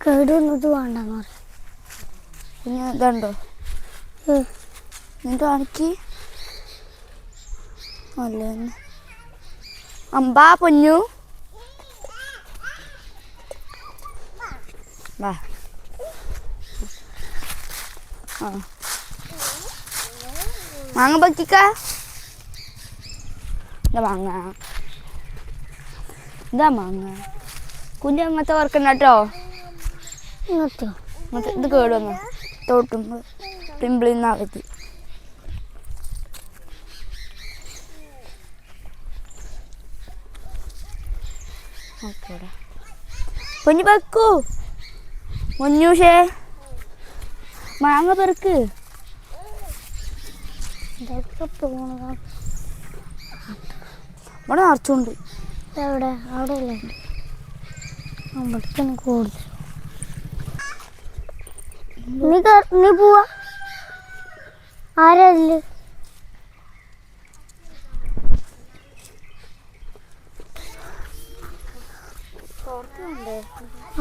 കേടുന്നത് വേണ്ടെന്ന് പറയാം. പിന്നെ ഇതുണ്ടോ എന്നിട്ട് കാണിക്ക്. അല്ല അമ്പാ പൊന്നു വാ. ആ മാങ്ങ പറ്റിക്ക. ഇതാ മാങ്ങ, ഇതാ മാങ്ങ. കുഞ്ഞ് അങ്ങനത്തെ ഓർക്കണ്ട കേട്ടോ. ഇങ്ങനത്തെ ഇത് കേടുവന്നു തോട്ടുമ്പോൾ പിമ്പിളിൽ നിന്നാകത്തി. ഓക്കേടാ കുഞ്ഞു പെക്കൂ. മുന്നൂഷേ മാങ്ങ പെറുക്ക്. ഇതൊക്കെ പോണതാ. ഇവിടെ നിറച്ചുണ്ട്. എവിടെ? അവിടെ അല്ലേ അവിടേക്കാണ് കൂടുതൽ. നീ പോവാ? ആരല്ലേ?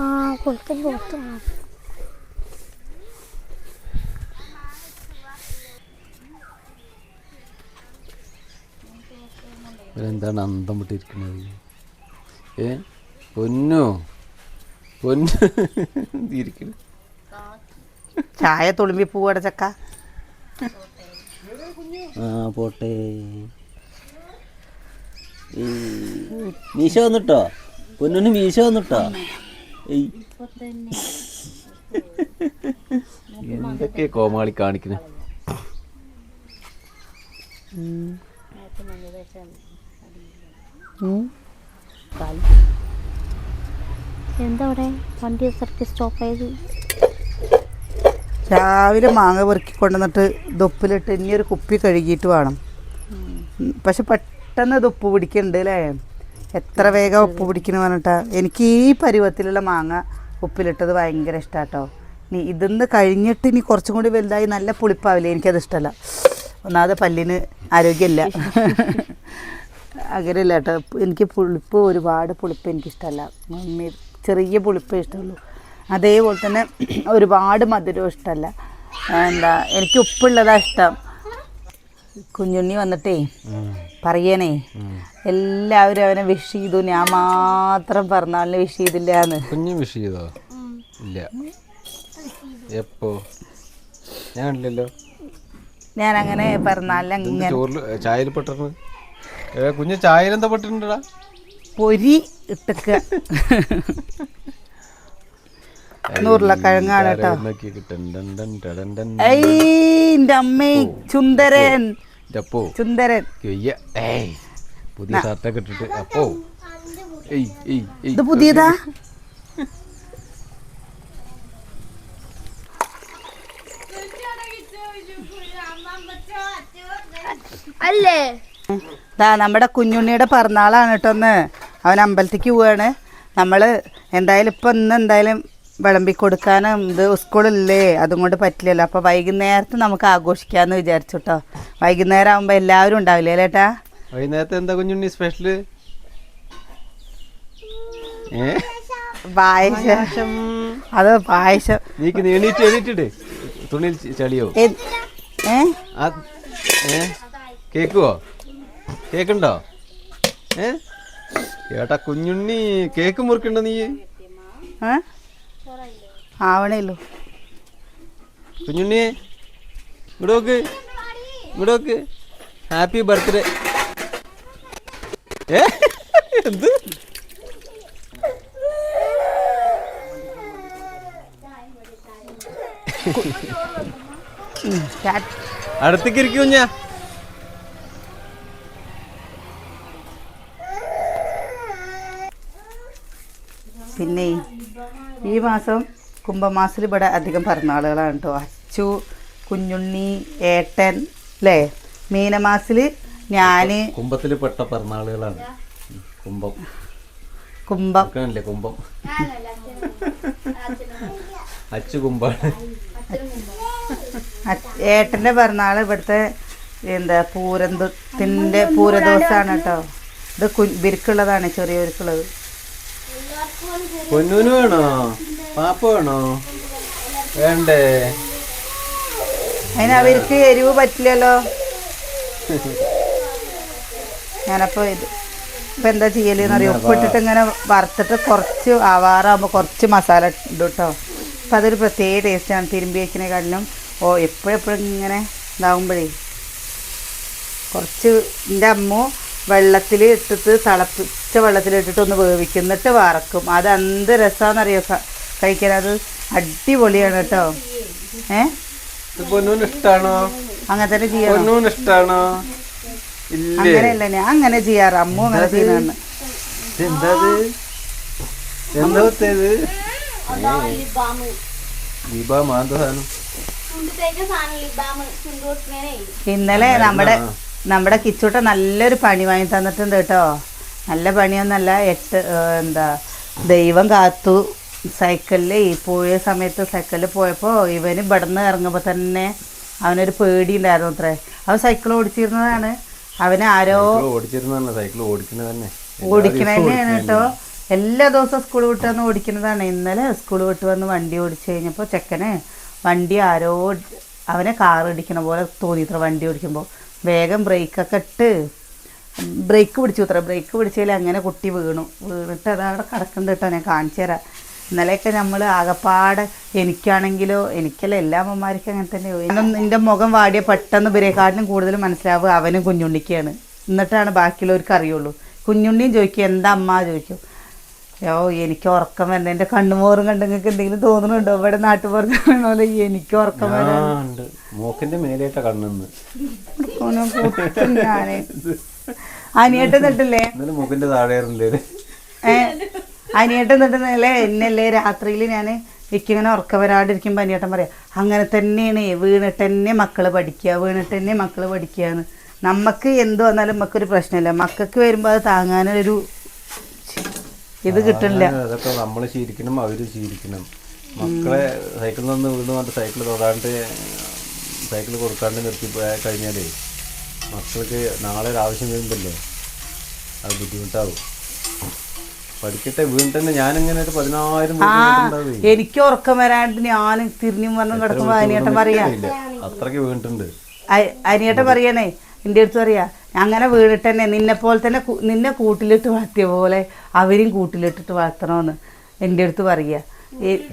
ആ കൊടുത്ത് പുറത്ത് എന്താണ് അന്തം വിട്ടിരിക്കുന്നത്? പൊന്നു പൊന്നു ഇരിക്കുന്നു. ചായ തുളുമ്പി പൂവട ചക്ക. ആ പോട്ടെ. മീശ വന്നിട്ടോ? പൊന്നിന് മീശ വന്നിട്ടോ? എന്തൊക്കെയാ കോമാളി കാണിക്കുന്നത്? എന്താ അവിടെ വണ്ടി സ്റ്റോപ്പ് ആയത്? രാവിലെ മാങ്ങ പെറുക്കി കൊണ്ടുവന്നിട്ട് ദൊപ്പിലിട്ട് ഇനി ഒരു കുപ്പി കഴുകിയിട്ട് വേണം. പക്ഷെ പെട്ടെന്ന് ഇത് ഉപ്പ് പിടിക്കുന്നുണ്ട് അല്ലേ? എത്ര വേഗം ഉപ്പ് പിടിക്കുന്നു പറഞ്ഞിട്ടാ. എനിക്ക് ഈ പരുവത്തിലുള്ള മാങ്ങ ഉപ്പിലിട്ടത് ഭയങ്കര ഇഷ്ടാട്ടോ. ഇനി ഇതിന്ന് കഴിഞ്ഞിട്ട് ഇനി കുറച്ചും കൂടി വലുതായി നല്ല പുളിപ്പാവില്ലേ? എനിക്കത് ഇഷ്ടമല്ല. ഒന്നാമത് പല്ലിന് ആരോഗ്യമില്ല. അങ്ങനെയല്ല കേട്ടോ. എനിക്ക് പുളിപ്പ്, ഒരുപാട് പുളിപ്പ് എനിക്കിഷ്ടമല്ല. ചെറിയ പുളിപ്പേ ഇഷ്ടമുള്ളൂ. അതേപോലെ തന്നെ ഒരുപാട് മധുരവും ഇഷ്ടമല്ല. എനിക്ക് ഉപ്പുള്ളതാണ് ഇഷ്ടം. കുഞ്ഞുണ്ണി വന്നിട്ടേ പറയണേ എല്ലാവരും അവനെ വിഷ് ചെയ്തു, ഞാൻ മാത്രം പിറന്നാളിന് വിഷ് ചെയ്തില്ല എന്ന്. കുഞ്ഞു വിഷ് ചെയ്തോ? ഇല്ല. എപ്പോ? ഞാനില്ലല്ലോ. ഞാൻ അങ്ങനെ പിറന്നാളിന് അങ്ങനെ ചോറിൽ ചായയിൽ പെട്ടിരുന്നു. കുഞ്ഞ് ചായയിൽ എന്താ പെട്ടിട്ടുണ്ടാ? പൊരി ഇട്ടക്ക ഉരുളക്കിഴങ്ങാണ് കേട്ടോ. എന്റെ അമ്മേ സുന്ദരൻ സുന്ദരൻ. പുതിയ ഷർട്ടൊക്കെ ഇട്ടിട്ട് അപ്പോ ഇത് പുതിയതാ? അല്ലേ നമ്മുടെ കുഞ്ഞുണ്ണിയുടെ പിറന്നാളാണ് കേട്ടോന്ന്. അവൻ അമ്പലത്തേക്ക് പോവാണ്. നമ്മൾ എന്തായാലും ഇപ്പം ഇന്ന് എന്തായാലും വിളമ്പി കൊടുക്കാനും ഇത് സ്കൂളില്ലേ, അതും കൊണ്ട് പറ്റില്ലല്ലോ. അപ്പോൾ വൈകുന്നേരത്ത് നമുക്ക് ആഘോഷിക്കാമെന്ന് വിചാരിച്ചു കേട്ടോ. വൈകുന്നേരം ആകുമ്പോൾ എല്ലാവരും ഉണ്ടാവില്ലേ ചേട്ടാ? വൈകുന്നേരത്തെ എന്താ കുഞ്ഞുണ്ണി സ്പെഷ്യല്? പായസം. അത് പായസം. നീക്ക് എണീറ്റിട്ട് തുണിയിൽ ചളിയോ? കേക്കുവോ? കേക്കുണ്ടോ? ഏട്ടാ കുഞ്ഞുണ്ണി കേക്ക് മുറിക്കണ്ടോ? നീ ആവണേല്ലോ കുഞ്ഞുണ്ണി. ഇങ്ങോട്ട് നോക്ക്. Happy birthday. എന്ത് അടുത്തേക്ക് ഇരിക്കും കുഞ്ഞാ. പിന്നെ ഈ മാസം കുംഭമാസത്തിൽ ഇവിടെ അധികം പിറന്നാളുകളാണ് കേട്ടോ. അച്ചു, കുഞ്ഞുണ്ണി, ഏട്ടൻ അല്ലേ? മീനമാസിൽ ഞാൻ. കുംഭത്തിൽ പെട്ട പിറന്നാളുകളാണ്. കുംഭം അല്ലേ? കുംഭം അച്ചു കുംഭാണ്. ഏട്ടൻ്റെ പിറന്നാൾ ഇവിടുത്തെ എന്താ പൂരത്തിൻ്റെ പൂരദിവസമാണ് കേട്ടോ. ഇത് ബിരുക്കുള്ളതാണ്, ചെറിയവർക്കുള്ളത്. പൊന്നൂന് വേണോ പാപ്പ വേണോ വേണ്ടേ? അതിന് അവർക്ക് എരിവ് പറ്റില്ലല്ലോ. ഞാനപ്പോൾ ഇപ്പം എന്താ ചെയ്യലെന്ന് അറിയാം, ഉപ്പിട്ടിട്ട് ഇങ്ങനെ വറുത്തിട്ട് കുറച്ച് ആവാറാകുമ്പോൾ കുറച്ച് മസാല ഇടും കേട്ടോ. അപ്പം അതൊരു പ്രത്യേക ടേസ്റ്റാണ് തിരുമ്പി വയ്ക്കുന്നതിനെക്കാട്ടിലും. എപ്പോഴെപ്പോഴും ഇങ്ങനെ ഇതാകുമ്പോഴേ കുറച്ച് എൻ്റെ അമ്മ വെള്ളത്തിൽ ഇട്ടിട്ട് തിളപ്പിച്ച വെള്ളത്തിലിട്ടിട്ട് ഒന്ന് വേവിക്കും, എന്നിട്ട് വറക്കും. അത് എന്ത് രസമാണെന്നറിയോ കഴിക്കാൻ, അത് അടിപൊളിയാണ് കേട്ടോ. പൊന്നൂന് ഇഷ്ടാണോ? അങ്ങനെ തന്നെ ചെയ്യണം. പൊന്നൂന് ഇഷ്ടാണോ? അങ്ങനെയല്ല, ഞാൻ അങ്ങനെ ചെയ്യാറ്, അമ്മ അങ്ങനെ ചെയ്യുന്നതാണ്. എന്താ ഇന്നലെ നമ്മുടെ കിച്ചൂട്ട നല്ലൊരു പണി വാങ്ങി തന്നിട്ടുണ്ട് കേട്ടോ. നല്ല പണിയൊന്നല്ല, ദൈവം കാത്തു. സൈക്കിളിൽ പോയ സമയത്ത് സൈക്കിളിൽ പോയപ്പോൾ ഇവന് ഇവിടുന്ന് ഇറങ്ങുമ്പോൾ തന്നെ അവനൊരു പേടി ഉണ്ടായിരുന്നു അത്രേ. അവൻ സൈക്കിൾ ഓടിച്ചിരുന്നതാണ്. അവന് ആരോ ഓടിക്കണതന്നെയാണ് കേട്ടോ. എല്ലാ ദിവസവും സ്കൂൾ വിട്ട് വന്ന് ഓടിക്കുന്നതാണ്. ഇന്നലെ സ്കൂൾ വിട്ട് വന്ന് വണ്ടി ഓടിച്ചു കഴിഞ്ഞപ്പോൾ ചെക്കന് വണ്ടി ആരോ അവനെ കാർ ഇടിക്കണ പോലെ തോന്നിത്ര. വണ്ടി ഓടിക്കുമ്പോൾ വേഗം ബ്രേക്കൊക്കെ ഇട്ട് ബ്രേക്ക് പിടിച്ചു അത്ര. ബ്രേക്ക് പിടിച്ചതിൽ അങ്ങനെ കുട്ടി വീണിട്ട് അതവിടെ കിടക്കുന്നുണ്ട് കേട്ടോ. ഞാൻ കാണിച്ചു തരാം. ഇന്നലെയൊക്കെ നമ്മൾ ആകപ്പാടെ എനിക്കാണെങ്കിലോ, എനിക്കല്ല എല്ലാ അമ്മമാർക്കും അങ്ങനെ തന്നെയോ. എൻ്റെ മുഖം വാടിയ പെട്ടെന്ന് ഇവരെക്കാട്ടിലും കൂടുതൽ മനസ്സിലാവുക അവനും കുഞ്ഞുണ്ണിക്കാണ്. എന്നിട്ടാണ് ബാക്കിയുള്ളവർക്ക് അറിയുള്ളൂ. കുഞ്ഞുണ്ണിയും ചോദിക്കും എന്താ അമ്മ ചോദിക്കും. എനിക്ക് ഉറക്കം വരണം. എൻ്റെ കണ്ണുമോറും കണ്ട് നിങ്ങൾക്ക് എന്തെങ്കിലും തോന്നുന്നുണ്ടോ? ഇവിടെ നാട്ടുപുറത്ത് പോലെ എനിക്ക് ഉറക്കം വരാനുണ്ട്. ഞാന് അനിയേട്ടൻ നിട്ടില്ലേ, അനിയേട്ടൻ നിട്ടുന്നല്ലേ എന്നല്ലേ രാത്രിയിൽ ഞാൻ എനിക്കിങ്ങനെ ഉറക്കം വരാണ്ടിരിക്കുമ്പോൾ അനിയേട്ടൻ പറയാം അങ്ങനെ തന്നെയാണ്, വീണിട്ട് തന്നെ മക്കള് പഠിക്കുകയെന്ന്. നമുക്ക് എന്ത് വന്നാലും നമുക്കൊരു പ്രശ്നമില്ല, മക്കൾക്ക് വരുമ്പോൾ അത് താങ്ങാനൊരു ഇത് കിട്ടില്ല. അതൊക്കെ നമ്മൾ ശീലിക്കണം, അവര് ശീലിക്കണം. മക്കളെ സൈക്കിളിൽ നിന്ന് വീണ് കൊണ്ട് സൈക്കിൾ തൊടാണ്ട് സൈക്കിൾ കൊടുക്കാണ്ട് നിർത്തി കഴിഞ്ഞാലേ മക്കൾക്ക് നാളെ ഒരു ആവശ്യം വരുമ്പല്ലേ അത് ബുദ്ധിമുട്ടാവും. പഠിക്കട്ടെ, വീണ്ടും തന്നെ ഞാനിങ്ങനെ ഒരു 10,000 എനിക്ക് ഉറക്കം വരാണ്ട് ഞാൻ തിരിഞ്ഞും വന്നും കിടക്കുമ്പോ അനിയേട്ടൻ പറയാ അത്രയ്ക്ക് വീണിട്ടുണ്ട്. അനിയേട്ടൻ പറയണേ, എൻ്റെ അടുത്ത് പറയാ അങ്ങനെ വീണിട്ട് തന്നെ നിന്നെപ്പോലെ തന്നെ നിന്നെ കൂട്ടിലിട്ട് വളർത്തിയ പോലെ അവരും കൂട്ടിലിട്ടിട്ട് വളർത്തണമെന്ന് എൻ്റെ അടുത്ത് പറയാ.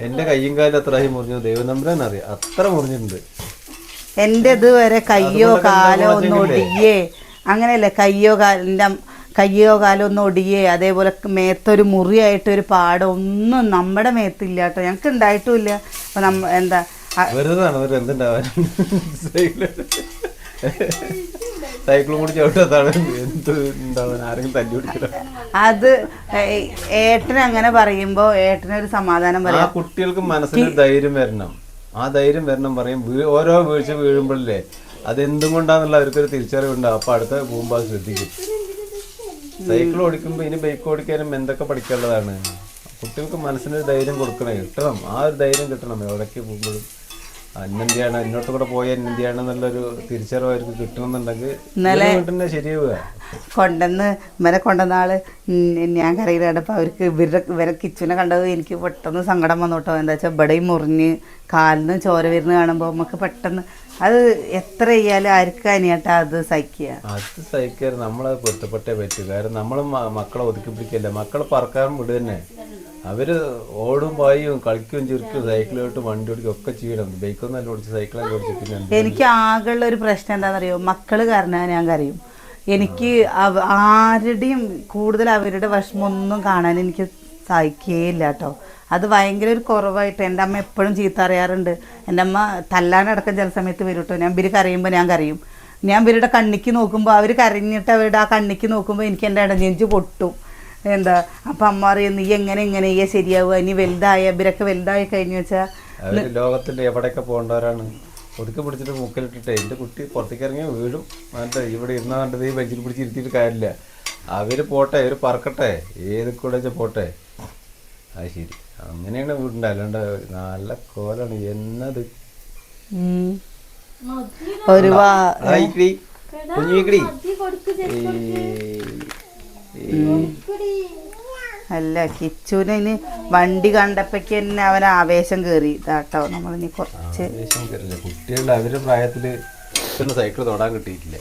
എന്റെ കയ്യും കാലും അത്ര മുറിഞ്ഞു ദൈവം നമ്പരാൻ അറിയാം, അത്ര മുറിഞ്ഞിട്ടുണ്ട്. എൻ്റെ ഇതുവരെ കയ്യോ കാലോ ഒന്നും ഒടിയേ, അങ്ങനെയല്ലേ, കയ്യോ കാലോ ഒന്നും ഒടിയേ, അതേപോലെ മേത്തൊരു മുറിയായിട്ടൊരു പാടം ഒന്നും നമ്മുടെ മേത്തില്ല കേട്ടോ, ഞങ്ങൾക്ക് ഉണ്ടായിട്ടുമില്ല. അപ്പം എന്താ വെറുതെ എന്തുണ്ടാവാൻ സൈക്കിളും കൂടി ചവിട്ടാണ് എന്ത് ഉണ്ടാവാൻ, ആരെങ്കിലും തല്ലി പിടിക്കില്ല. അത് ഏട്ടൻ അങ്ങനെ പറയുമ്പോ ഏട്ടനൊരു സമാധാനം പറയാം. ആ കുട്ടികൾക്ക് മനസ്സിന് ധൈര്യം വരണം, ആ ധൈര്യം വരണം പറയും. ഓരോ വീഴ്ച വീഴുമ്പോഴല്ലേ അതെന്തും കൊണ്ടാന്നുള്ള അവർക്കൊരു തിരിച്ചറിവുണ്ടാവും. അപ്പൊ അടുത്ത പോകുമ്പോൾ അത് ശ്രദ്ധിക്കും. സൈക്കിൾ ഓടിക്കുമ്പോ ഇനി ബൈക്ക് ഓടിക്കാനും എന്തൊക്കെ പഠിക്കാനുള്ളതാണ്. കുട്ടികൾക്ക് മനസ്സിനൊരു ധൈര്യം കിട്ടണം. ആ ഒരു ധൈര്യം കിട്ടണം. എവിടേക്ക് പോകുമ്പോഴും അന്നെന്തിയാണ് എന്നോട്ട് കൂടെ പോയ അന്നെന്തിയാണ് എന്നുള്ളൊരു തിരിച്ചറിവ് അവർക്ക് കിട്ടണമെന്നുണ്ടെങ്കിൽ തന്നെ ശരിയാവുക. കൊണ്ടുവന്നാള് ഞാൻ കറിയിലാണ്. അപ്പോൾ അവർക്ക് ഇവരെ കിച്ചനെ കണ്ടത് എനിക്ക് പെട്ടെന്ന് സങ്കടം വന്നു കേട്ടോ. എന്താ വെച്ചാൽ ഇവിടെയും മുറിഞ്ഞ് കാലിന് ചോര വരുന്ന കാണുമ്പോൾ നമുക്ക് പെട്ടെന്ന് അത് എത്ര ചെയ്യാലും ആർക്കും അനിയേട്ടാ അത് സഹിക്കുക നമ്മളത് പൊരുത്തപ്പെട്ടേ പറ്റൂ. കാരണം നമ്മൾ മക്കളെ ഒതുക്കി പിടിക്കല്ല, മക്കളെ പറക്കാൻ വിടുക തന്നെ. അവര് ഓടും പായും കളിക്കുകയും ചിരിക്കും, സൈക്കിളോട്ട് വണ്ടി ഓടിക്കും ഒക്കെ ചെയ്യണം. ബൈക്കൊന്നും അല്ല ഓടിച്ച് സൈക്കിളൊക്കെ ഓടിച്ച്. പിന്നെ എനിക്ക് ആകെയുള്ള ഒരു പ്രശ്നം എന്താണെന്നറിയോ, മക്കള് കാരണം ഞാൻ കരയും. എനിക്ക് ആരുടെയും കൂടുതൽ അവരുടെ വിഷമമൊന്നും കാണാൻ എനിക്ക് സഹിക്കുകയില്ല കേട്ടോ. അത് ഭയങ്കര ഒരു കുറവായിട്ട് എൻ്റെ അമ്മ എപ്പോഴും ചീത്ത അറിയാറുണ്ട്. എൻ്റെ അമ്മ തല്ലാനടക്കം ചില സമയത്ത് വരും കേട്ടോ. ഞാൻ ഇവർ കരയുമ്പോൾ ഞാൻ കരയും. ഞാൻ ഇവരുടെ കണ്ണിക്ക് നോക്കുമ്പോൾ അവർ കരഞ്ഞിട്ട് അവരുടെ ആ കണ്ണിക്ക് നോക്കുമ്പോൾ എനിക്ക് എൻ്റെ ഇടഞ്ഞെഞ്ച് പൊട്ടും. എന്താ അപ്പം അമ്മ അറിയാം നീ എങ്ങനെ ശരിയാവുക, ഇനി ഇവരൊക്കെ വലുതായി കഴിഞ്ഞു വെച്ചാൽ ലോകത്തിൽ എവിടെയൊക്കെ പോകേണ്ടവരാണ്. ഒതുക്കി പിടിച്ചിട്ട് മുക്കിലിട്ടിട്ട് എൻ്റെ കുട്ടി പുറത്തേക്ക് ഇറങ്ങി വീഴും. എന്നിട്ട് ഇവിടെ ഇരുന്ന കണ്ടത് ഈ ബെഞ്ചിൽ പിടിച്ചിരുത്തിയിട്ട് കാര്യമില്ല. അവർ പോട്ടെ, അവർ പറക്കട്ടെ, ഏത് കൂടെ വെച്ചാൽ പോട്ടെ. അത് ശരി, അങ്ങനെയാണ് വീടുണ്ട്. അല്ലാണ്ട് നല്ല കോലാണ് എന്നത്. അല്ല കിച്ചുവിന് വണ്ടി കണ്ടപ്പോഴേക്ക് തന്നെ അവൻ ആവേശം കയറി ഇതാട്ടോ നമ്മളിനി കുറച്ച് കുട്ടികളുടെ അവരുടെ പ്രായത്തിൽ സൈക്കിൾ തൊടാൻ കിട്ടിയിട്ടില്ല.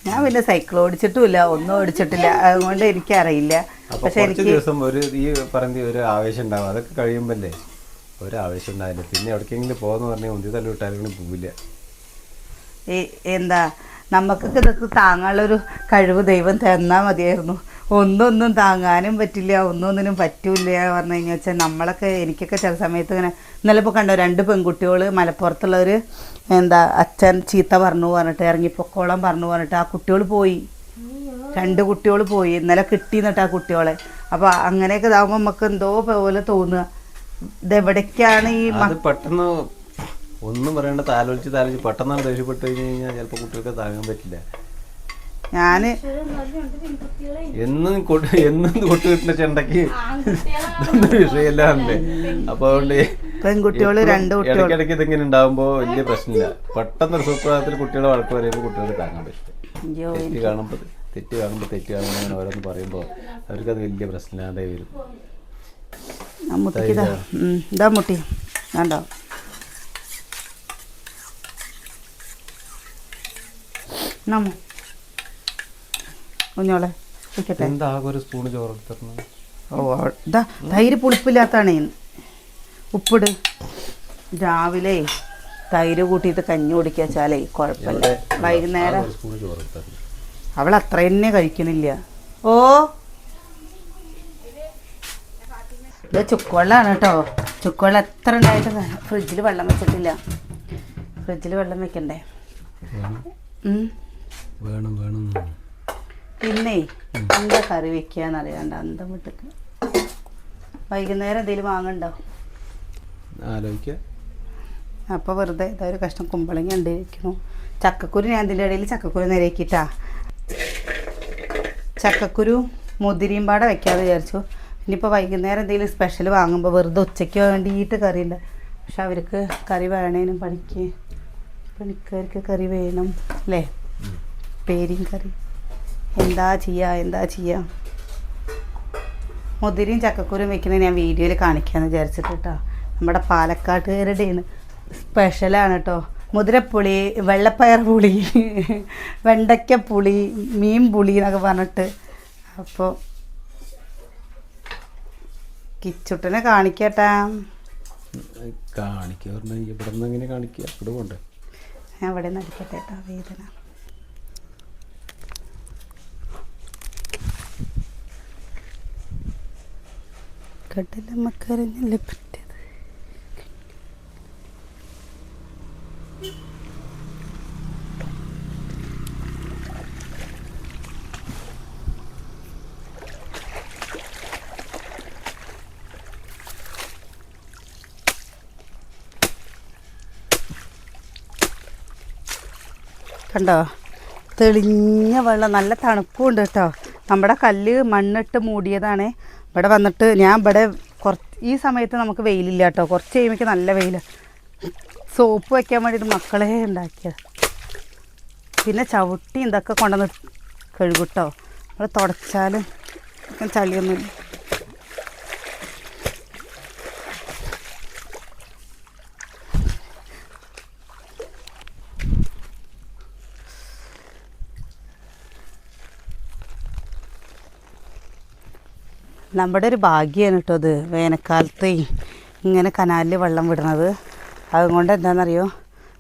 ഞാൻ പിന്നെ സൈക്കിൾ ഓടിച്ചിട്ടുമില്ല, ഒന്നും ഓടിച്ചിട്ടില്ല, അതുകൊണ്ട് എനിക്കറിയില്ല. പക്ഷെ എനിക്ക് ദിവസം ഈ പറഞ്ഞ ഒരു ആവേശം ഉണ്ടാവും. അതൊക്കെ കഴിയുമ്പല്ലേ ഒരു ആവേശം ഉണ്ടാവില്ല. പിന്നെ എവിടേക്കെങ്കിലും പോകുന്ന പറഞ്ഞാൽ ഒന്നി തല്ലി വിട്ടാലും പോവില്ല. എന്താ നമുക്കൊക്കെ ഇതൊക്കെ താങ്ങാനുള്ളൊരു കഴിവ് ദൈവം തന്നാൽ മതിയായിരുന്നു. ഒന്നൊന്നും താങ്ങാനും പറ്റില്ല, ഒന്നൊന്നിനും പറ്റൂല പറഞ്ഞു കഴിഞ്ഞാൽ വെച്ചാൽ നമ്മളൊക്കെ എനിക്കൊക്കെ ചില സമയത്ത് ഇങ്ങനെ ഇന്നലെ ഇപ്പോൾ കണ്ടോ 2 പെൺകുട്ടികൾ മലപ്പുറത്തുള്ളവർ എന്താ അച്ഛൻ ചീത്ത പറഞ്ഞിട്ട് ഇറങ്ങിപ്പൊക്കോളം പറഞ്ഞിട്ട് ആ കുട്ടികൾ പോയി, 2 കുട്ടികൾ പോയി. ഇന്നലെ കിട്ടി എന്നിട്ട് ആ കുട്ടികളെ. അപ്പോൾ അങ്ങനെയൊക്കെ ഇതാകുമ്പോൾ നമുക്ക് എന്തോ പോലെ തോന്നുക ഇതെവിടേക്കാണ് ഈ പെട്ടെന്ന് ഒന്നും പറയേണ്ട താലോചിച്ച് പെട്ടെന്നാണ് ദേഷ്യപ്പെട്ട് കഴിഞ്ഞ് കഴിഞ്ഞാൽ ചിലപ്പോൾ കുട്ടികൾക്ക് താങ്ങാൻ പറ്റില്ല. ഞാൻ എന്നും കൊട്ടുകിട്ടുന്ന ചെണ്ടയ്ക്ക് വിഷയമില്ലാന്നല്ലേ. അപ്പൊ അതുകൊണ്ട് പെൺകുട്ടികൾ 2 കുട്ടികൾ ഇടയ്ക്കിടയ്ക്ക് ഇതിങ്ങനെ ഉണ്ടാകുമ്പോൾ വലിയ പ്രശ്നമില്ല. പെട്ടെന്നൊരു സുപ്രഭാതത്തിൽ കുട്ടികളെ വഴക്ക് പറയുമ്പോൾ കുട്ടികൾക്ക് താങ്ങാൻ പറ്റില്ല. തെറ്റ് കാണുമ്പോൾ അങ്ങനെ ഓരോന്ന് പറയുമ്പോൾ അവർക്കത് വലിയ പ്രശ്നമില്ലാതെ വരും. മുട്ടിക്കിതാ ഇതാ മുട്ടി വേണ്ടോ നമ്മ കുഞ്ഞോളെ വെക്കട്ടെ. എന്താ ഒരു സ്പൂണ് ചോറ് എടുത്തിരുന്നത്? ഓ ഇതാ തൈര് പുളിപ്പില്ലാത്തതാണേ. ഉപ്പിട്. രാവിലെ തൈര് കൂട്ടിയിട്ട് കഞ്ഞി കുടിക്കുക വെച്ചാലേ കുഴപ്പമില്ല. വൈകുന്നേരം അവൾ അത്ര തന്നെ കഴിക്കണില്ല. ഓ ഇത് ചുക്കുവെള്ളമാണ് കേട്ടോ. ചുക്കുവെള്ളം എത്ര ഉണ്ടായിട്ട് ഫ്രിഡ്ജിൽ വെള്ളം വെച്ചിട്ടില്ല. ഫ്രിഡ്ജിൽ വെള്ളം വെക്കണ്ടേ? വേണം വേണം. പിന്നെ എന്താ കറി വെക്കാന്നറിയാണ്ട് അന്തം വിട്ടിട്ട് വൈകുന്നേരം എന്തെങ്കിലും വാങ്ങണ്ടോ ആലോചിക്കുക. അപ്പോൾ വെറുതെ ഇതൊരു കഷ്ണം കുമ്പളങ്ങ ഉണ്ട് വെക്കണു. ചക്കക്കുരു ഞാൻ ഇതിൻ്റെ ഇടയിൽ ചക്കക്കുരു നിരക്കിട്ടാ. ചക്കക്കുരു മുതിരിയും പാടെ വെക്കാതെ വിചാരിച്ചു. ഇനിയിപ്പോൾ വൈകുന്നേരം എന്തെങ്കിലും സ്പെഷ്യൽ വാങ്ങുമ്പോൾ വെറുതെ ഉച്ചയ്ക്ക് വേണ്ടിയിട്ട് കറിയുണ്ട്. പക്ഷെ അവർക്ക് കറി വേണേനും പണിക്കാർക്ക് കറി വേണം അല്ലേ? പേരിയും കറി എന്താ ചെയ്യുക. മുതിരിയും ചക്കക്കുരും വെക്കുന്നത് ഞാൻ വീഡിയോയിൽ കാണിക്കാമെന്ന് വിചാരിച്ചിട്ട് കേട്ടോ. നമ്മുടെ പാലക്കാട്ടുകാരുടെയാണ് സ്പെഷ്യലാണ് കേട്ടോ. മുതിരപ്പുളി, വെള്ളപ്പയർ പുളി, വെണ്ടയ്ക്ക പുളി, മീൻ പുളി എന്നൊക്കെ പറഞ്ഞിട്ട്. അപ്പോൾ കിച്ചുട്ടനെ കാണിക്കട്ടാ. ഞാൻ അവിടെ നിന്ന് അടിക്കട്ടെ കേട്ടോ. വേദന കടലമ്മക്കരഞ്ഞല്ലേ പറ്റിയത്. കണ്ടോ തെളിഞ്ഞ വെള്ളം, നല്ല തണുപ്പുണ്ട് കേട്ടോ. നമ്മുടെ കല്ല് മണ്ണിട്ട് മൂടിയതാണ്. ഇവിടെ വന്നിട്ട് ഞാൻ ഈ സമയത്ത് നമുക്ക് വെയിലില്ല കേട്ടോ. കുറച്ച് കഴിയുമ്പോൾ നല്ല വെയിൽ. സോപ്പ് വയ്ക്കാൻ വേണ്ടിയിട്ട് മക്കളെ ഉണ്ടാക്കിയത്. പിന്നെ ചവിട്ടി ഇതൊക്കെ കൊണ്ടുവന്ന് കഴുകുട്ടോ. നമ്മൾ തുടച്ചാലും ചളിയൊന്നുമില്ല. നമ്മുടെ ഒരു ഭാഗ്യമാണ് കേട്ടോ ഇത്. വേനൽക്കാലത്ത് ഇങ്ങനെ കനാലിൽ വെള്ളം വിടുന്നത്. അതുകൊണ്ട് എന്താണെന്നറിയോ,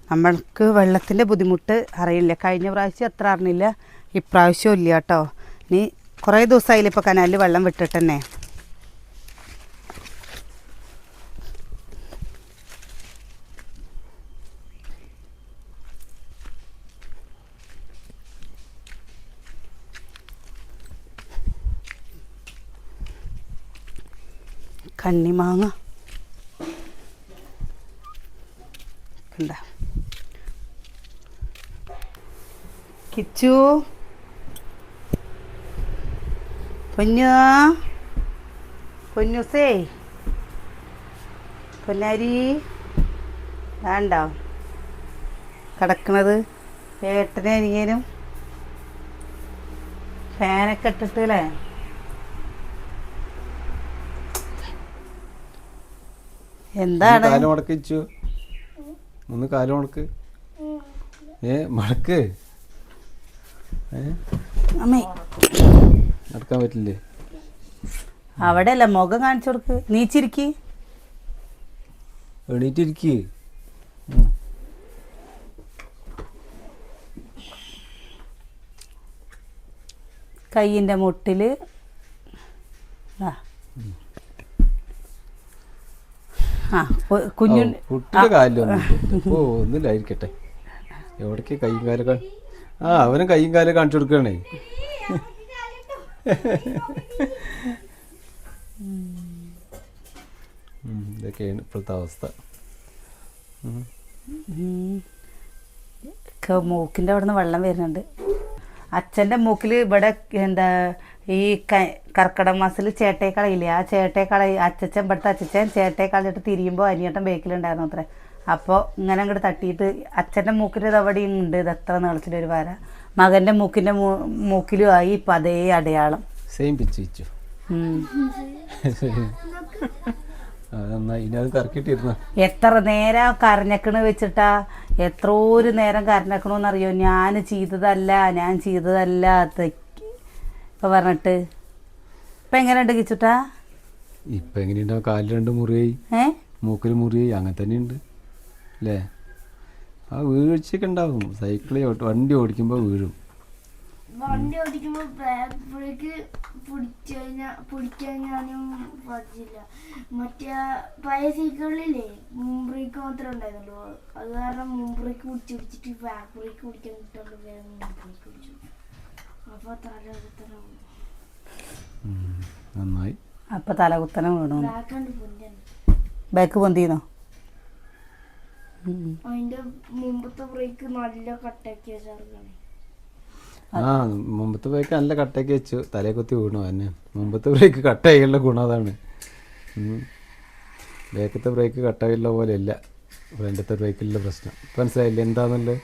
നമ്മൾക്ക് വെള്ളത്തിൻ്റെ ബുദ്ധിമുട്ട് അറിയില്ല. കഴിഞ്ഞ പ്രാവശ്യം അത്ര അറിഞ്ഞില്ല, ഇപ്രാവശ്യം ഇല്ല കേട്ടോ. ഇനി കുറേ ദിവസമായില്ല ഇപ്പോൾ കനാലിൽ വെള്ളം വിട്ടിട്ട് തന്നെ. കണ്ണിമാങ്ങ കണ്ട. കിച്ചു പൊന്നൂസേ പൊന്നാരി വേണ്ടോ കിടക്കണത്? ഏട്ടനെ അനിയനും ഫാനൊക്കെ ഇട്ടിട്ട് അല്ലേ? എന്താണ് കാല് മുടക്ക് ഇച്ചു ഒന്ന് കാല് മുടക്ക് മടക്ക് അമ്മേ നടക്കാൻ പറ്റില്ലേ? അവിടെ അല്ല മുഖം കാണിച്ചു കൊടുക്ക്. നീച്ചിരിക്കി. എണീറ്റിരിക്ക്. കയ്യിൻ്റെ മുട്ടില് കുഞ്ഞു കുട്ടിയുടെ കാലിലൊന്നും ഒന്നുമില്ലായിരിക്കട്ടെ. എവിടേക്ക് കയ്യും കാലൊക്കെ അവനും കയ്യും കാലം കാണിച്ചു കൊടുക്കണേ. ഇതൊക്കെയാണ് ഇപ്പോഴത്തെ അവസ്ഥ. മൂക്കിൻ്റെ അവിടെ നിന്ന് വെള്ളം വരുന്നുണ്ട്. അച്ഛൻ്റെ മൂക്കിൽ ഇവിടെ എന്താ ഈ കർക്കിടക മാസത്തിൽ ചേട്ടയെ കളയില്ലേ, ആ ചേട്ടയെ അച്ഛൻ ഇവിടുത്തെ അച്ഛൻ ചേട്ടയെ കളഞ്ഞിട്ട് തിരിയുമ്പോൾ അനിയേട്ടൻ ബേക്കിലുണ്ടായിരുന്നു അത്രേ. അപ്പോൾ ഇങ്ങനെ അങ്ങോട്ട് തട്ടിയിട്ട് അച്ഛൻ്റെ മൂക്കിൽ ഇത് അവിടെ ഉണ്ട്, ഇത് എത്ര നീളത്തിലൊരു വര. മകൻ്റെ മൂക്കിലും ആയി ഇപ്പം അതേ അടയാളം. സെയിം പിച്ച് വെച്ചു. എത്ര നേരം കരഞ്ഞക്കണ് വെച്ചിട്ടാ, എത്ര ഒരു നേരം കരഞ്ഞക്കണമെന്നറിയോ. ഞാൻ ചെയ്തതല്ല ഇപ്പൊ പറഞ്ഞിട്ട്. ഇപ്പൊ എങ്ങനെയുണ്ട് കിച്ചുട്ടാ? ഇപ്പൊ എങ്ങനെയുണ്ടാവും? കാലിൽ 2 മുറിയായി, മൂക്കിൽ മുറിയായി, അങ്ങനെ തന്നെയുണ്ട് അല്ലേ? ആ വീഴ്ചയൊക്കെ ഉണ്ടാവും. വണ്ടി ഓടിക്കുമ്പോൾ വീഴും. വണ്ടി ഓടിക്കുമ്പോൾ ബ്രേക്ക് പിടിക്കാനും പറ്റില്ല. മറ്റേ പഴയ സൈക്കിളില്ലേ ബ്രേക്ക് മാത്രമേ ഉണ്ടായിരുന്നുള്ളൂ. അത് കാരണം ബ്രേക്ക് പിടിച്ചിട്ട് ബാക്ക് ബ്രേക്ക് പിടിക്കാൻ കിട്ടുള്ളൂ. വേഗം ബ്രേക്ക് പിടിച്ചു. അപ്പോൾ തലകുത്തനെ നന്നായി. അപ്പം തലകുത്തനെ വീണു. ബാക്കാണ്ട് പൊന്തിയാണ്. ബാക്ക് പൊന്തിന്നോ? അതിന്റെ മുമ്പത്തെ ബ്രേക്ക് നല്ല കട്ടാക്കി വെച്ചാണ്. മുമ്പത്തെ ബ്രേക്ക് നല്ല കട്ടാക്കി വെച്ചു, തലയെ കുത്തി വീണു. തന്നെ മുമ്പത്തെ ബ്രേക്ക് കട്ടായുള്ള ഗുണം അതാണ്. ബാക്കത്തെ ബ്രേക്ക് കട്ടായുള്ള പോലെ അല്ല ഫ്രണ്ടത്തെ ബ്രേക്കിലുള്ള പ്രശ്നം. മനസ്സിലായില്ലേ എന്താന്നുള്ളത്?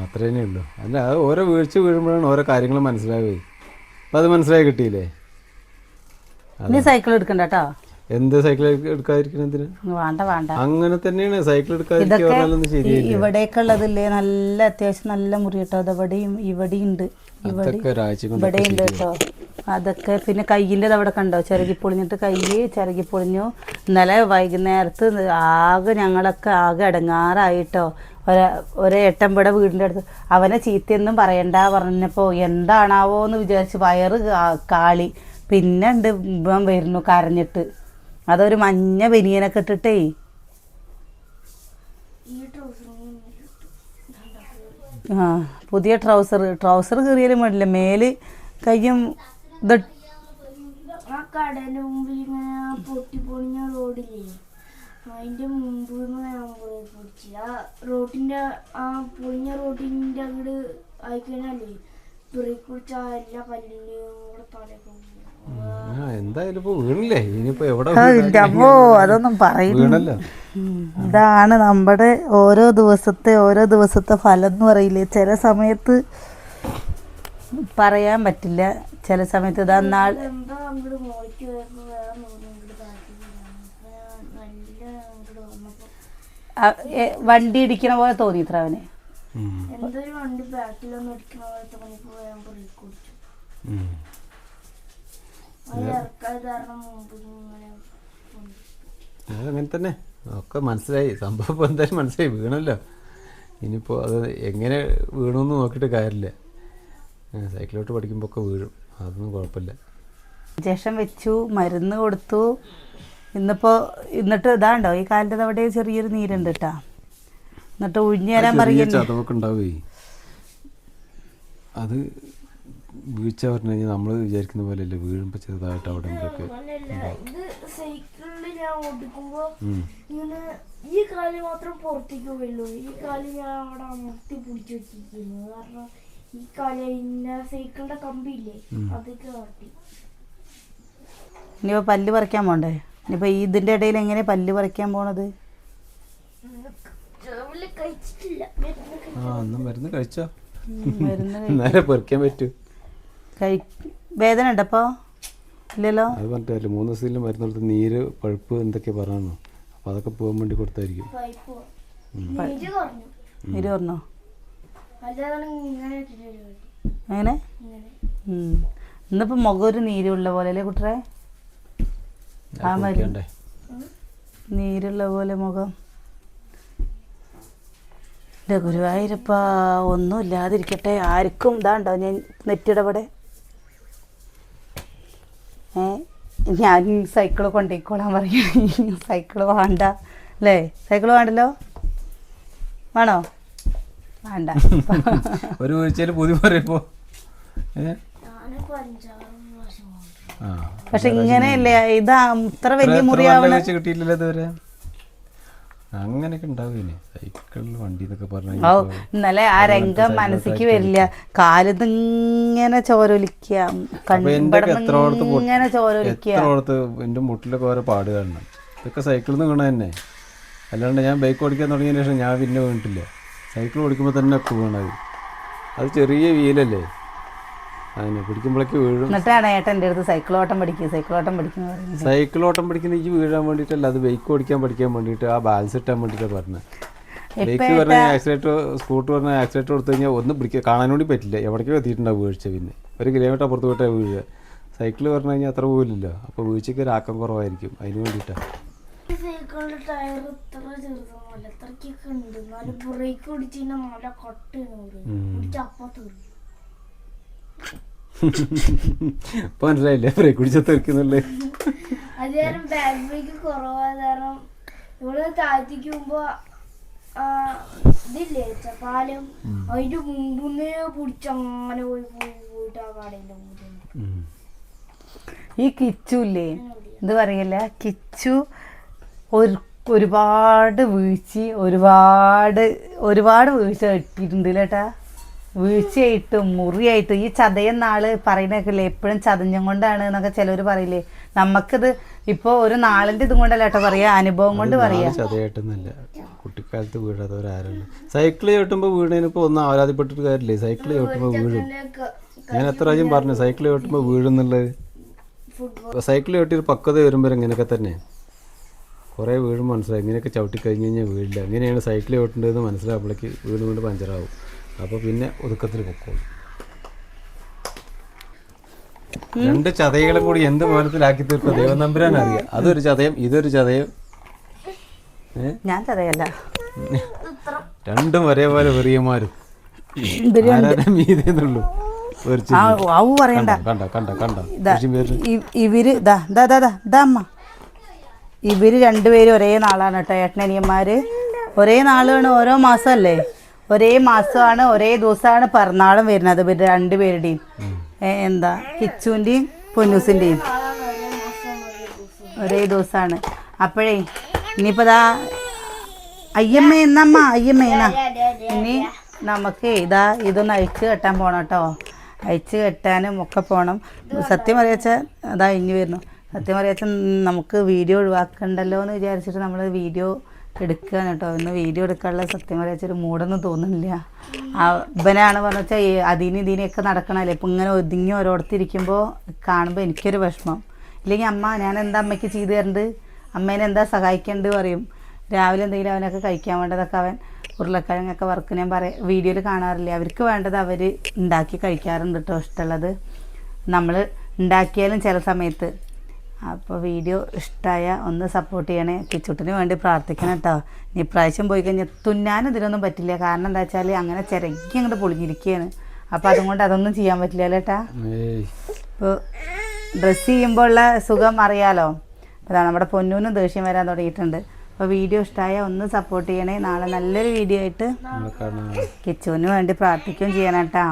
അത്ര തന്നെ ഉള്ളൂ. അല്ല അത് ഓരോ വീഴ്ച വീഴുമ്പോഴാണ് ഓരോ കാര്യങ്ങൾ മനസ്സിലാവുക. അപ്പം അത് മനസ്സിലായി കിട്ടിയില്ലേ? സൈക്കിൾ എടുക്കണ്ട കേട്ടോ. എന്ത് സൈക്കിൾ എടുക്കാതിരിക്കണതിന്? വേണ്ട അങ്ങനെ തന്നെയാണ് സൈക്കിൾ എടുക്കാതിരിക്കും. ശരിയല്ല. ഇവിടെയൊക്കെ ഉള്ളതില്ലേ നല്ല അത്യാവശ്യം നല്ല മുറി കേട്ടോ. അത് ഇവിടെയും ഉണ്ട്, ഇവിടെ ഉണ്ട് കേട്ടോ. അതൊക്കെ പിന്നെ കയ്യിൻ്റെ അവിടെ കണ്ടോ ചിറകി പൊളിഞ്ഞിട്ട്, ചിറകി പൊളിഞ്ഞു. ഇന്നലെ വൈകുന്നേരത്ത് ഞങ്ങളൊക്കെ ആകെ ഇടങ്ങാറായിട്ടോ. ഒരേട്ടൻ ഇവിടെ വീടിൻ്റെ അടുത്ത് അവനെ ചീത്തയൊന്നും പറയണ്ട പറഞ്ഞപ്പോൾ എന്താണാവോ എന്ന് വിചാരിച്ച് വയറ് കാളി. പിന്നെ ഉണ്ട് ഇവൻ വരുന്നു കരഞ്ഞിട്ട്. അതൊരു മഞ്ഞ ബനിയനൊക്കെ ഇട്ടിട്ടേ. പുതിയ ട്രൗസർ കീറിയാലും വേണ്ടില്ല, മേല് കയ്യും ആ കടേന്റെ മുമ്പിൽ ഇങ്ങനെ പൊട്ടിപ്പൊളിഞ്ഞ റോഡില്ലേ, അതിന്റെ മുമ്പ് പൊടിച്ച് ആ റോഡിന്റെ ആ പൊളിഞ്ഞ റോഡിന്റെ അങ്ങോട്ട് ആയിക്കഴിഞ്ഞാലേ ബ്രേക്ക് പിടിച്ച എല്ലാ കല്ലിന്റെയും കൂടെ തലയൊക്കെ എന്തായാലും ഇപ്പൊ വീണില്ലേ, ഇനിയിപ്പോ എവിടെ അതൊന്നും പറയുന്നില്ല. ഇതാണ് നമ്മുടെ ഓരോ ദിവസത്തെ ഫലം എന്ന് പറയില്ലേ. ചില സമയത്ത് പറയാൻ പറ്റില്ല, ചില സമയത്ത് ഇതാ നാൾ വണ്ടി ഇടിക്കണ പോലെ തോന്നി ഇത്ര അവന്. എന്തൊരു വണ്ടി ബാക്കിലൊന്നും ഇടിക്കണ പോലെ തോന്നിയപ്പോ ബ്രേക്ക് പിടിച്ചു. അങ്ങനെ തന്നെ ഒക്കെ മനസ്സിലായി. സംഭവം ഇപ്പോൾ എന്തായാലും മനസ്സിലായി, വീണല്ലോ. ഇനിയിപ്പോൾ അത് എങ്ങനെ വീണമെന്ന് നോക്കിയിട്ട് കാര്യമില്ല. സൈക്കിളോട്ട് പഠിക്കുമ്പോൾ ഒക്കെ വീഴും, അതൊന്നും കുഴപ്പമില്ല. ഇഞ്ചക്ഷൻ വെച്ചു, മരുന്ന് കൊടുത്തു. എന്നിട്ട് ഇതാണ്ടോ ഈ കാലിൻ്റെ അവിടെ ചെറിയൊരു നീരുണ്ട് കേട്ടാ. എന്നിട്ട് ഒഴിഞ്ഞു തരാൻ പറയുന്നത് ചതവൊക്കെ ഉണ്ടാവുകയെ. അത് വീഴ്ച പറഞ്ഞു കഴിഞ്ഞാൽ നമ്മൾ വിചാരിക്കുന്ന പോലെ അല്ലേ, വീഴുമ്പോൾ ചെറുതായിട്ട് അവിടെ സൈക്കിളിൽ ഞാൻ ഓടിക്കുമ്പോ ഇങ്ങനെ ഈ കാല് മാത്രം പുറത്തേക്ക് വീഴുള്ളൂ. ഈ കാല് ഞാൻ അവിടെ അമർത്തി പിടിച്ചു വെച്ചിരിക്കുന്നു. കാരണം ഈ കാല് സൈക്കിളിന്റെ കമ്പിയില്ലേ അതൊക്കെ കാട്ടി. ഇനിയിപ്പോൾ പല്ല് പറിക്കാൻ പോണ്ടേ? ഇനിയിപ്പോൾ ഇതിൻ്റെ ഇടയിൽ എങ്ങനെ പല്ല് പറിക്കാൻ പോണത്? മരുന്ന് കഴിച്ചോ? എന്നാലേ പറിക്കാൻ പറ്റൂ. വേദന ഉണ്ടപ്പോൾ ഇല്ലല്ലോ. അത് പറഞ്ഞിട്ടില്ല, 3 ദിവസത്തിലും മരുന്നെടുത്ത് നീര് പഴുപ്പ് എന്തൊക്കെ പറഞ്ഞു. അപ്പോൾ അതൊക്കെ പോകാൻ വേണ്ടി കൊടുത്തായിരിക്കും. നീര് പറഞ്ഞോ ഇങ്ങനെ അങ്ങനെ. ഇന്നിപ്പോൾ മുഖം ഒരു നീരുള്ള പോലെ അല്ലേ കുട്ടറെ? ആ മരുന്ന് നീരുള്ള പോലെ മുഖം. എൻ്റെ ഗുരുവായൂരപ്പ ഒന്നും ഇല്ലാതിരിക്കട്ടെ ആർക്കും. ഇതാണ്ടോ ഞാൻ നെറ്റിടപെടെ. ഞാൻ സൈക്കിള് കൊണ്ടുപോയിക്കോളാൻ പറയും. സൈക്കിള് വേണ്ട അല്ലേ? സൈക്കിള് വേണ്ടല്ലോ. വേണോ? വേണ്ട. ഒരു വീഴ്ചയിൽ പുതിയ പറയുമ്പോ പക്ഷെ ഇങ്ങനെയല്ലേ ഇത് ഇത്ര വലിയ മുറിയാവണ കിട്ടിയില്ലല്ലോ ഇതുവരെ. അങ്ങനെയൊക്കെ ഉണ്ടാവും സൈക്കിളിൽ വണ്ടി എന്നൊക്കെ പറഞ്ഞു. ഓ ഇന്നലെ ആ രംഗം മനസ്സിക്ക് വരില്ല. കാലിങ്ങനെ ചോരൊലിക്കുക, ഇങ്ങനെ ചോരൊലിക്കുക. എൻ്റെ മുട്ടിലൊക്കെ ഓരോ പാട് കാണണം. ഇതൊക്കെ സൈക്കിളിൽ നിന്ന് വീണ തന്നെ. അല്ലാണ്ട് ഞാൻ ബൈക്ക് ഓടിക്കാൻ തുടങ്ങിയതിന് ശേഷം ഞാൻ പിന്നെ വീണിട്ടില്ല. സൈക്കിൾ ഓടിക്കുമ്പോൾ തന്നെ ഒക്കെ വീണത്. അത് ചെറിയ വീലല്ലേ, അതിനെ പിടിക്കുമ്പോഴേക്ക് വീഴും. എന്നിട്ടാണ് ഏട്ടൻ എൻ്റെ അടുത്ത് സൈക്കിൾ ഓട്ടം പഠിക്കുന്നത്. സൈക്കിൾ ഓട്ടം പഠിക്കുന്ന ഈ വീഴാൻ വേണ്ടിയിട്ടല്ല, അത് ബൈക്ക് ഓടിക്കാൻ പഠിക്കാൻ വേണ്ടിയിട്ട്, ആ ബാലൻസ് ഇട്ടാൻ വേണ്ടിയിട്ടാണ് പറഞ്ഞത്. ബൈക്ക് പറഞ്ഞാൽ ആക്സിലേറ്റർ, സ്കൂട്ടർ പറഞ്ഞാൽ ആക്സിലേറ്റർ കൊടുത്തു കഴിഞ്ഞാൽ ഒന്നും പിടിക്കാൻ കാണാൻ വേണ്ടി പറ്റില്ല. എവിടേക്കോ എത്തിയിട്ടുണ്ടാവും വീഴ്ച. പിന്നെ 1 കിലോമീറ്റർ അപ്പുറത്ത് പോയിട്ടാണ് വീഴുക. സൈക്കിൾ പറഞ്ഞു കഴിഞ്ഞാൽ അത്ര പോലില്ലല്ലോ. അപ്പോൾ വീഴ്ചയ്ക്ക് ഒരു ആക്കം കുറവായിരിക്കും. അതിന് വേണ്ടിയിട്ടാണ്. സൈക്കിളിന്റെ ടയർ ഇത്ര ചെറുതൊന്നുമല്ല, ഇത്രക്കൊക്കെ ഉണ്ട്. എന്നാലും ബ്രേക്ക് പിടിച്ച് നല്ല കൊട്ടാണ് അപ്പുറത്ത്. ഇപ്പൊ മനസ്സിലായില്ലേ ബ്രേക്ക് പിടിച്ച തെറിക്കുന്നുള്ളേ? അത് കാരണം ബാക്ക് ബ്രേക്ക് കുറവായ കാരണം ഇവിടെ താഴ്ത്തിക്കുമ്പോ ഇതില്ലേ പാലം, അതിന്റെ മുമ്പേ പിടിച്ചങ്ങനെ പോയിട്ട് ആ കടയിലെ ഈ കിച്ചു ഇല്ലേ, ഇത് പറയല്ല, കിച്ചു ഒരുപാട് വീഴ്ച കിട്ടിയിട്ടുണ്ട് കേട്ടാ. വീഴ്ചയായിട്ടും മുറിയായിട്ടും ഈ ചതയം നാള് പറയുന്നൊക്കെയില്ലേ, എപ്പോഴും ചതഞ്ഞം കൊണ്ടാണ് എന്നൊക്കെ ചിലവർ പറയില്ലേ. നമുക്കിത് ഇപ്പോൾ ഒരു നാളിൻ്റെ ഇതും കൊണ്ടല്ല കേട്ടോ പറയാ, അനുഭവം കൊണ്ട് പറയാ. ചതയായിട്ടൊന്നുമില്ല, കുട്ടിക്കാലത്ത് വീഴാത്തവരാരല്ല. സൈക്കിൾ ചവിട്ടുമ്പോൾ വീണതിനിപ്പോൾ ഒന്നും ആരാധപ്പെട്ടിട്ട് കാര്യമില്ലേ. സൈക്കിൾ ചവിട്ടുമ്പോൾ വീഴും. ഞാൻ എത്ര പ്രാവശ്യം പറഞ്ഞു സൈക്കിൾ ചവിട്ടുമ്പോൾ വീഴുന്നുള്ളത്. സൈക്കിൾ ചവിട്ടിയൊരു പക്വത വരുമ്പോൾ ഇങ്ങനെയൊക്കെ തന്നെ കുറേ വീഴും മനസ്സിലായി. ഇങ്ങനെയൊക്കെ ചവിട്ടി കഴിഞ്ഞ് കഴിഞ്ഞാൽ വീഴില്ല. ഇങ്ങനെയാണ് സൈക്കിൾ ചവിട്ടേണ്ടതെന്ന് മനസ്സിലാകുമ്പോഴേക്ക് വീട് കൊണ്ട് പഞ്ചറാവും. അപ്പോൾ പിന്നെ ഒതുക്കത്തിൽ പൊക്കോളും. 2 ചതയങ്ങളും കൂടി എന്ത് മോനത്തിലാക്കി തീർക്കും ദൈവം തമ്പുരാൻ അറിയാം. അതൊരു ചതയം, ഇതൊരു ചതയം. ഞാൻ ചതയല്ല, രണ്ടും ഒരേപോലെ വെറിയന്മാരും. മീതെന്നുള്ളൂ. പറയണ്ട. ഇവര് രണ്ടുപേരും ഒരേ നാളാണ് കേട്ടോ. ഏട്ടനനിയന്മാര് ഒരേ നാളാണ്, ഓരോ മാസമല്ലേ, ഒരേ മാസമാണ്, ഒരേ ദിവസമാണ് പിറന്നാളും വരുന്നത്. ഇവര് രണ്ടുപേരുടെയും, എന്താ കിച്ചുവിൻ്റെയും പൊന്നൂസിൻ്റെയും ഒരേ ദിവസമാണ്. അപ്പോഴേ ഇനിയിപ്പോൾ അയ്യമ്മേന്നാ ഇനി നമുക്ക് ഇതൊന്ന് അയച്ചു കെട്ടാൻ പോകണം കേട്ടോ. അയച്ചു കെട്ടാനും ഒക്കെ പോകണം. സത്യം പറയാച്ചാൽ അതാ ഇനി വരുന്നു. സത്യം പറയാച്ചാൽ നമുക്ക് വീഡിയോ ഒഴിവാക്കണ്ടല്ലോ എന്ന് വിചാരിച്ചിട്ട് നമ്മൾ വീഡിയോ എടുക്കുകയാണ് കേട്ടോ. ഇന്ന് വീഡിയോ എടുക്കാനുള്ള സത്യം പറയാച്ചൊരു മൂടൊന്നും തോന്നുന്നില്ല. ഇവനാണ് പറഞ്ഞു വെച്ചാൽ ഇതിനെയൊക്കെ നടക്കണമല്ലേ. ഇപ്പം ഇങ്ങനെ ഒതുങ്ങി ഓരോരുത്തിരിക്കുമ്പോൾ കാണുമ്പോൾ എനിക്കൊരു വിഷമം. ഇല്ലെങ്കിൽ അമ്മ ഞാൻ എന്താ അമ്മയ്ക്ക് ചെയ്തു തരണ്ട്, അമ്മേനെ എന്താ സഹായിക്കേണ്ടത് പറയും. രാവിലെ എന്തെങ്കിലും അവനൊക്കെ കഴിക്കാൻ വേണ്ടതൊക്കെ അവൻ ഉരുളക്കിഴങ്ങൊക്കെ വർക്ക് ഞാൻ വീഡിയോയിൽ കാണാറില്ല. അവർക്ക് വേണ്ടത് അവർ ഉണ്ടാക്കി കഴിക്കാറുണ്ട് കേട്ടോ, ഇഷ്ടമുള്ളത് നമ്മൾ ഉണ്ടാക്കിയാലും ചില സമയത്ത്. അപ്പോൾ വീഡിയോ ഇഷ്ടമായ ഒന്ന് സപ്പോർട്ട് ചെയ്യണേ. കിച്ചുട്ടിന് വേണ്ടി പ്രാർത്ഥിക്കണം കേട്ടോ. ഇനി ഇപ്രാവശ്യം പോയി കഴിഞ്ഞാൽ തുന്നാനും ഇതിനൊന്നും പറ്റില്ല. കാരണം എന്താ വെച്ചാൽ അങ്ങനെ ചിരക്കി അങ്ങോട്ട് പൊളിഞ്ഞിരിക്കുകയാണ്. അപ്പോൾ അതുകൊണ്ട് അതൊന്നും ചെയ്യാൻ പറ്റില്ല ചേട്ടാ. ഇപ്പോൾ ഡ്രസ്സ് ചെയ്യുമ്പോൾ ഉള്ള സുഖം അറിയാലോ. അതാണ് നമ്മുടെ പൊന്നൂനും ദേഷ്യം വരാൻ തുടങ്ങിയിട്ടുണ്ട്. അപ്പോൾ വീഡിയോ ഇഷ്ടമായ ഒന്ന് സപ്പോർട്ട് ചെയ്യണേ. നാളെ നല്ലൊരു വീഡിയോ ആയിട്ട് കിച്ചുവിന് വേണ്ടി പ്രാർത്ഥിക്കുകയും ചെയ്യണം കേട്ടോ.